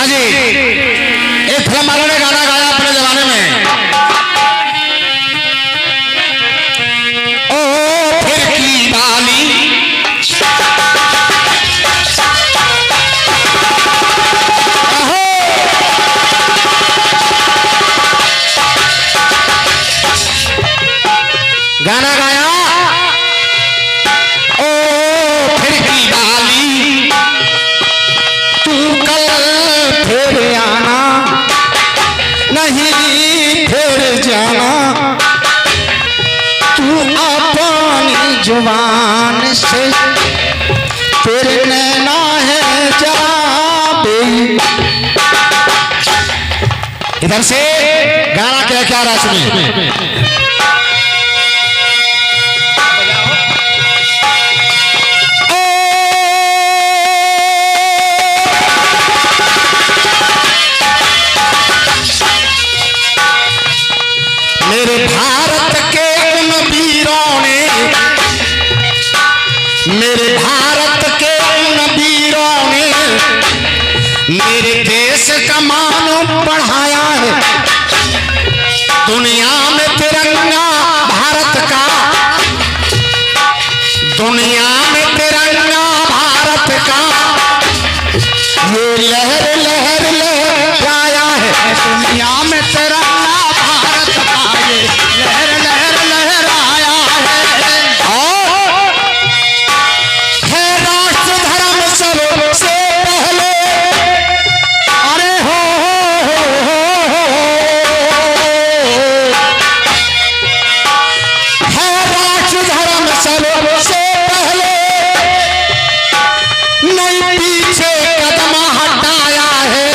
हाँ जी, एक फिल्म वालों ने गाना गाया अपने जमाने में, ओ फिर की बाली गाना गाया, ओ फिर की बाली तू कल फिर आना नहीं फिर जाना, तू अपनी जुबान से तेरे नैना है जाबे। इधर से गाना क्या क्या रहा सुनिए। मेरे भारत के उन वीरों ने, मेरे भारत के उन वीरों ने मेरे देश का मान बढ़ाया है। दुनिया में तिरंगा भारत का, दुनिया में तिरंगा भारत का ये लहर लहर लहराया है। दुनिया में तिरंगा भारत का ये लहर लहर लहराया है। और है राष्ट्र धर्म सबसे पहले, अरे हो है राष्ट्र धर्म सबसे पहले, नहीं पीछे कदम हटाया है,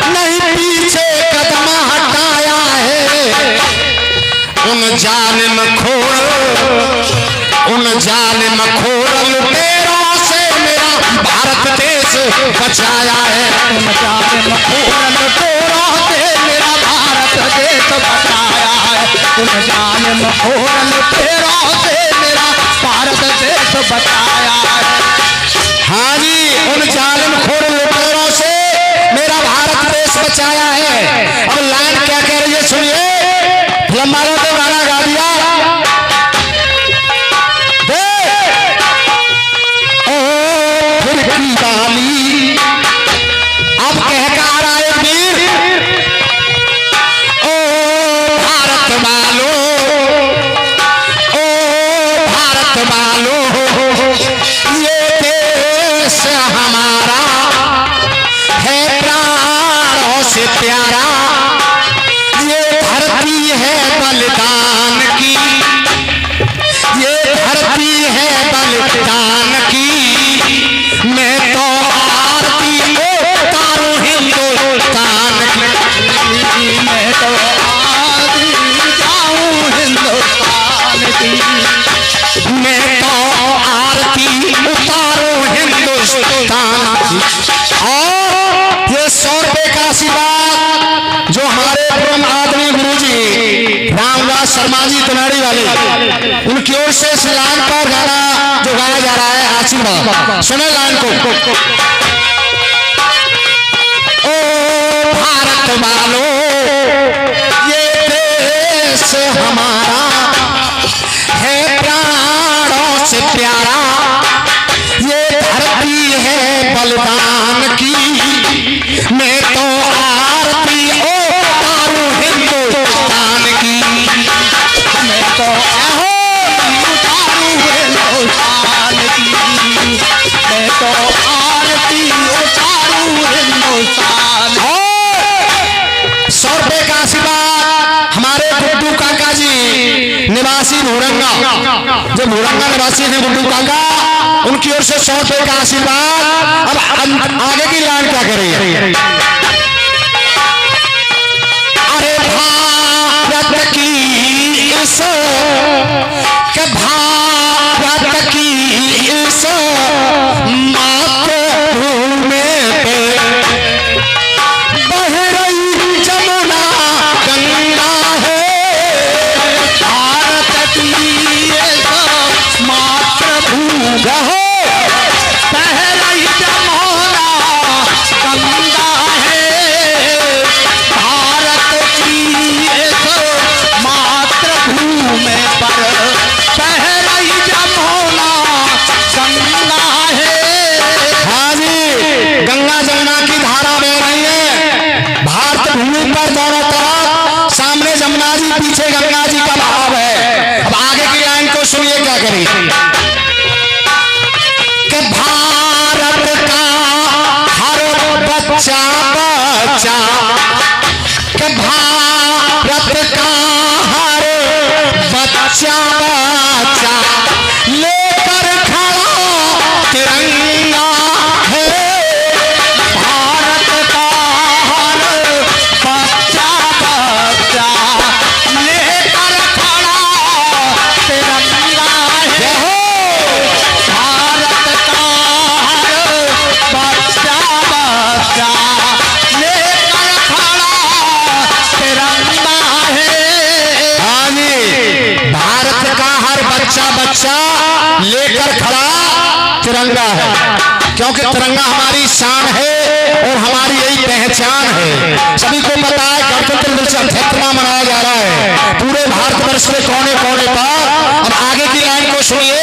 नहीं पीछे कदम हटाया है। उन जालिम खोर लुटेरों से मेरा भारत देश बचाया है। उन जालिम खोर लुटेरों से मेरा भारत देश बचाया है। उन जालिम खोर लुटेरों से मेरा भारत देश बचाया है। हाँ जी, उन जालिम खोर लुटेरों से मेरा भारत देश बचाया है। अब लाइन क्या कह रही है सुनिए। फिल्म वालों ने गाना गा दिया, ओ फिर की बाली। अब कहकार आए वीर, ओ भारत वालों, ओ भारत वालों, ये देश हमारा है प्राणों से प्यारा, ये धरती है बलिदान की, ये धरती है बलिदान की। मैं तो आरती उतारूं हिंदुस्तान की, मैं तो आरती जाऊं हिंदुस्तान की, मैं तो आरती उतारूं हिंदुस्तान की। और ये 100 रुपए का आशीर्वाद जो हमारे परम आदमी गुरुजी रामदास शर्मा जी तनाड़ी वाले, उनकी ओर से इस लाइन पर गाना जो गाया जा रहा है आशीर्वाद, सुने लाइन को। ओ भारत वालों, ये देश हमारा है प्राणों से प्यारा, ये धरती है बलिदान की। मैं तो आरती उतारूं हिंदुस्तान की, मैं तो उतारूं हिंदुस्तान की, मैं तो आरती उतारूं हिंदुस्तान। 100 रुपए का आशीर्वाद हमारे गुड्डू काका जी निवासी भूरंगा, जो भूरंगा निवासी है गुड्डू काका, उनकी ओर से 100 रुपए का आशीर्वाद। अब आगे की लाइन क्या कर रही है। अरे भारत की इस, भारत की इस मातृभूमि पे बह रही जमुना गंगा है। भारत की इस मातृभूमि है, बह रही जमुना गंगा तिरंगा है, क्योंकि तिरंगा हमारी शान है और हमारी यही पहचान है। सभी को पता है गणतंत्र दिवस 78वां मनाया जा रहा है पूरे भारतवर्ष के कोने कोने पर। अब आगे की लाइन को सुनिए।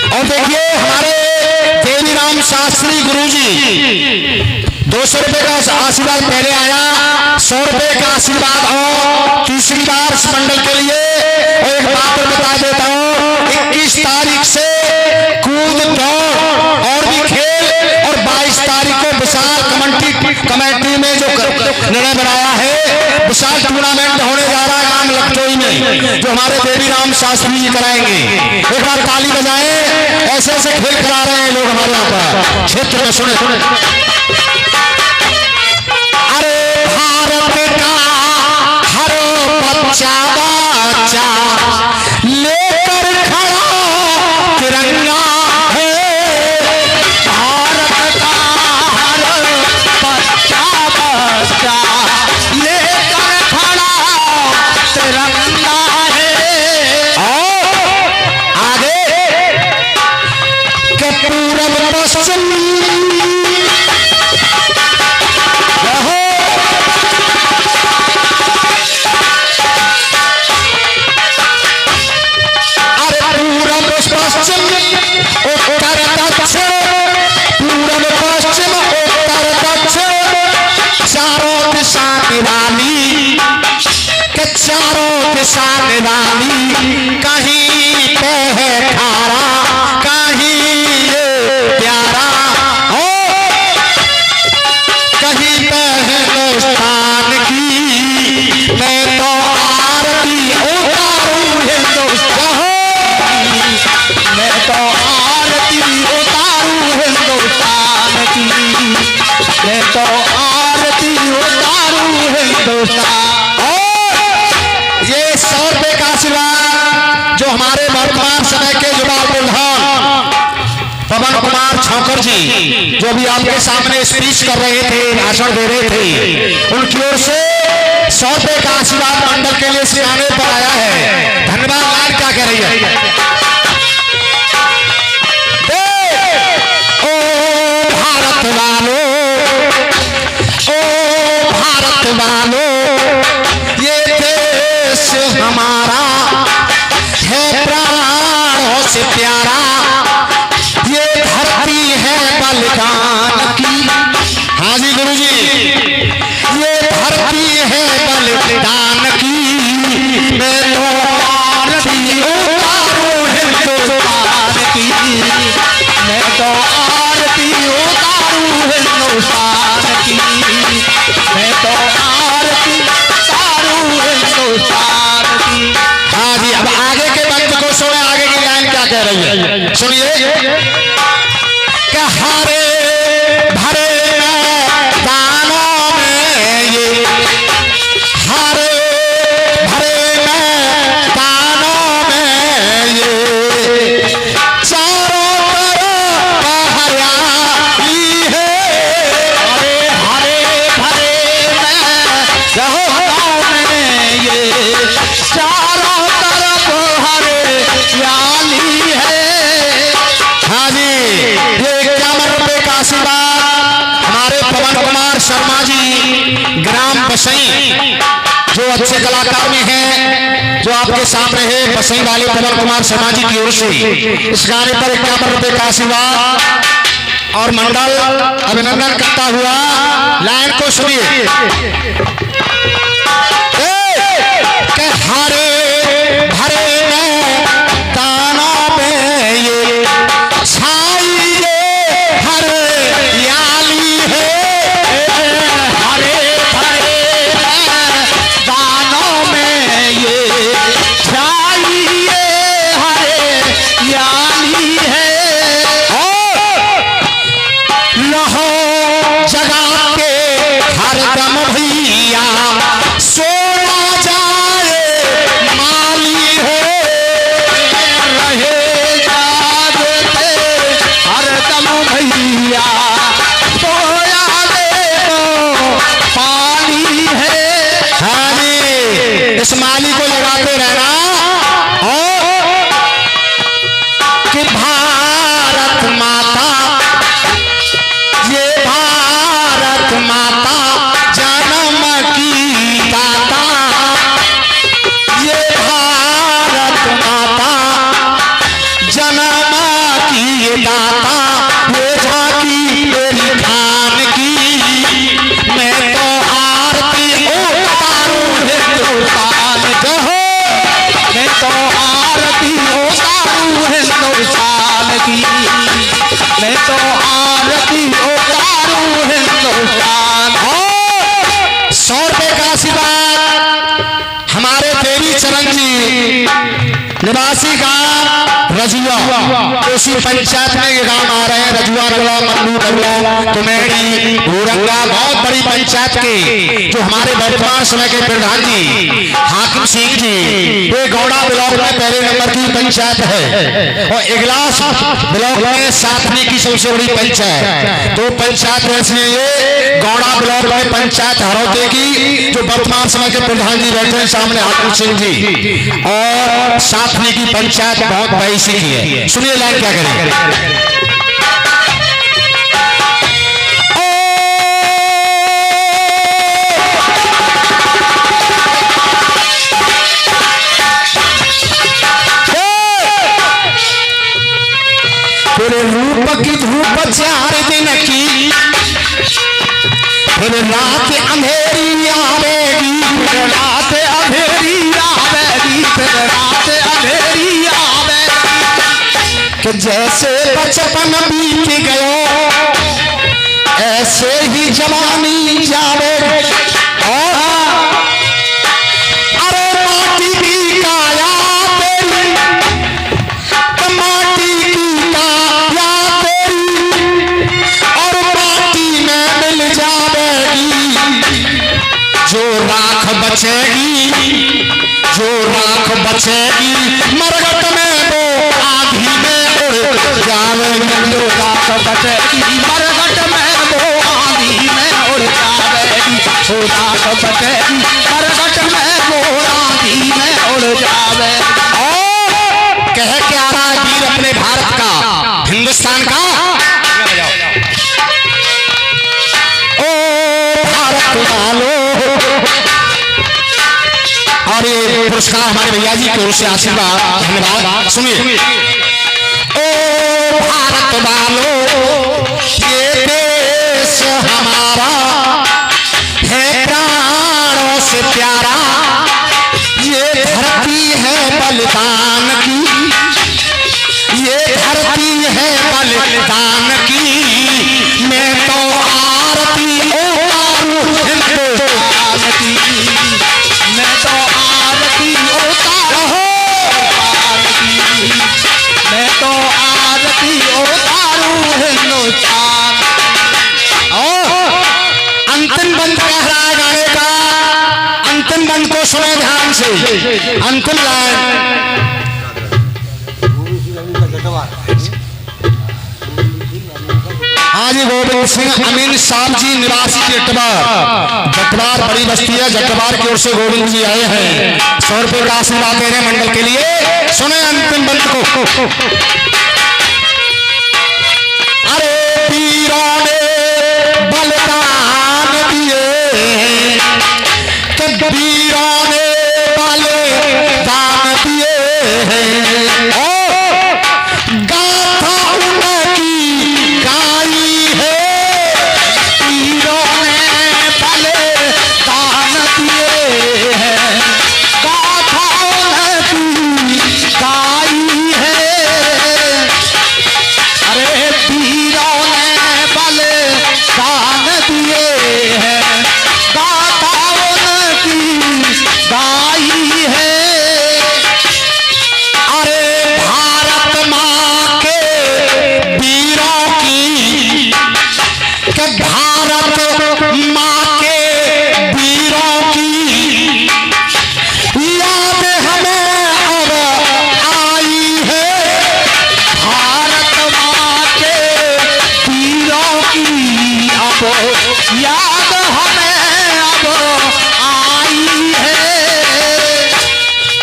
और देखिए हमारे देवीराम शास्त्री गुरुजी 200 रुपए का आशीर्वाद पहले आया, 100 रुपए का आशीर्वाद और तीसरी बार इस मंडल के लिए। और एक बात बता देता हूँ, 21 तारीख से कूद दौड़ और भी खेल और 22 तारीख को विशाल कमेटी में जो निर्णय बनाया है, विशाल टूर्नामेंट होने जा रहा है गांव लखनऊ में, जो हमारे देवीराम शास्त्री जी कराएंगे। एक बार ताली बजाएं, ऐसे ऐसे खेल करा रहे हैं लोग हमारे यहाँ पर क्षेत्र में। सुने सुने बच्चा बच्चा लेकर खड़ा तिरंगा है, भारत का हर बच्चा बच्चा लेकर खड़ा तिरंगा है। और आगे के पूरब पश्चिम चारों दिशा निराली, कहीं पे है खारा कहीं ये प्यारा, ओ कहीं पे है हिंदुस्तान की, मैं तो आरती उतारूं हिंदुस्तान, मैं तो आरती उतारूं हिंदुस्तान की, मैं तो आरती उतारूं हिंदुस्तान। जो हमारे वर्तमान समय के युवा प्रधान पवन कुमार छौकर जी, जो भी आपके सामने स्पीच कर रहे थे, भाषण दे रहे थे, उनकी ओर से 100 रुपए का आशीर्वाद मंडल के लिए सिखाने पर आया है। धन्यवाद। लाइन क्या कह रही है? ओ भारत वालों, ओ भारत वालों, ये देश हमारा है प्राणों से प्यारा, ये धरती है बलिदान की। हाँ जी गुरुजी, ये धरती है बलिदान की, मैं तो आरती उतारूं हिंदुस्तान की, मैं तो आरती उतारूं हिंदुस्तान की, मैं तो आरती उतारूं हिंदुस्तान की। हाँ जी, अब आगे के वक्त को सुने, आगे की लाइन क्या कह रही है सुनिए। कि हरे भरे मैदानों में ये, हरे भरे मैदानों में ये, चारों तरफ हरियाली है, अरे हरे भरे मैदानों में ये, चारों तरफ हरियाली है। हाँ जी, ये 51 रुपए का आशीर्वाद हमारे पवन कुमार शर्मा जी ग्राम बसई, जो अच्छे कलाकार में हैं, जो आपके सामने है, बसई वाले पवन कुमार शर्मा जी की ओर से इस गाने पर 51 रुपए का आशीर्वाद और मंडल अभिनंदन करता हुआ। लाइन को सुनिए। हरे भरे मैदानों में ये छाई ये हरियाली है, हरे भरे मैदानों में ये छाई ये हरियाली है। लहो जगा के हर दम भैया सोना जाए निवासी गांव रजुआ, उसी पंचायत में ये गांव आ रहे हैं। रजुआ नगला, मल्लू नगला, कुमेड़ी, भूरंगा, बहुत बड़ी पंचायत के जो हमारे वर्तमान समय के प्रधान जी हाकिम सिंह जी, ये गौड़ा ब्लॉक में पहले नंबर की पंचायत है और इगलास ब्लॉक में सातवीं की सबसे बड़ी पंचायत। तो पंचायत ऐसी ये गौड़ा ब्लॉक में पंचायत हरौते की जो वर्तमान समय के प्रधान जी बैठे हैं सामने हाकिम सिंह जी, और सातवीं की पंचायत बहुत पैसे की है। सुनिए लाइन क्या करें। तेरे रूप की धूप 4 दिन की, फिर रात अंधेरी आवेगी, रात अंधेरी आवेगी, फिर रात अंधेरी आवेगी। कि जैसे बचपन बीत गयो ऐसे ही जवानी जावेगी। अरे माटी की काया तेरी, माटी की काया तेरी, और माटी में मिल जावेगी। जो राख बचेगी, जो राख बचेगी, मरघट में वो आधी में उड़ जावेगी। जो राख बचेगी, मरघट में वो आधी में उड़ जावेगी। जो राख बचेगी, मरघट में वो आधी में उड़ जावेगी। और कह क्या रहा है वीर अपने भारत का, हिंदुस्तान का, ओ भारत वालों। और ये पुरस्कार हमारे भैया जी की ओर से आशीर्वाद, धन्यवाद। सुनिए। ओ भारत वालों, ये देश हमारा है प्राणों से प्यारा, ये धरती है बलिदान की, ये धरती है बलिदान की। मैं तो आरती उतारूं हिंदुस्तान की, मैं तो आरती उतारूं, मैं तो आरती उतारूं हिंदुस्तान। अंतिम बंद कह रहा है गाने का, अंतिम बंद को सुने ध्यान से। अंतिम लाइन। हाँ जी, गोविंद सिंह अमीन साहब जी निवासी जटवार, जटवार बड़ी बस्ती है, जटवार की ओर से गोविंद जी आए हैं। 100 रुपए का आशीर्वाद दे रहे हैं मंडल के लिए। सुने अंतिम बंद को। अरे वीरों ने बलिदान दिए, कि वीरों ने बलिदान दिए हैं। गाथा उनकी गाई है, वीरों ने बलिदान दिए हैं। गाथा उनकी गाई है, अरे वीरों ने बलिदान दिए हैं। गाथा उनकी गाई है, अरे भारत माँ के वीरों की, कि भारत माँ के वीरों की याद हमें अब आई है। भारत माँ के वीरों की अब याद हमें अब आई है।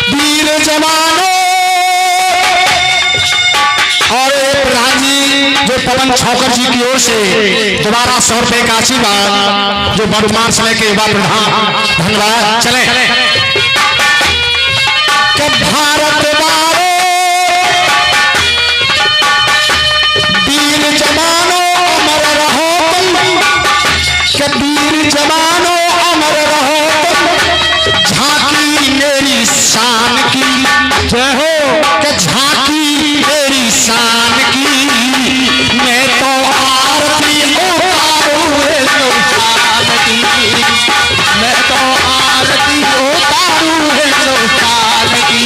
वीर जवानों, और प्रधान जी जो पवन छौकर जी की ओर से दोबारा 100 रुपए का आशीर्वाद, जो वर्तमान समय के युवा प्रधान, धन्यवाद। चले। कि भारत वालों, वीर जवानों अमर रहो तुम, कि वीर जवानों अमर रहो तुम। झांकी मेरी शान की जय हो, कि झांकी मेरी शान की। मैं तो आरती उतारूं हिंदुस्तान की, मैं तो आरती उतारूं हिंदुस्तान की।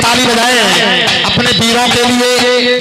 ताली बजाए।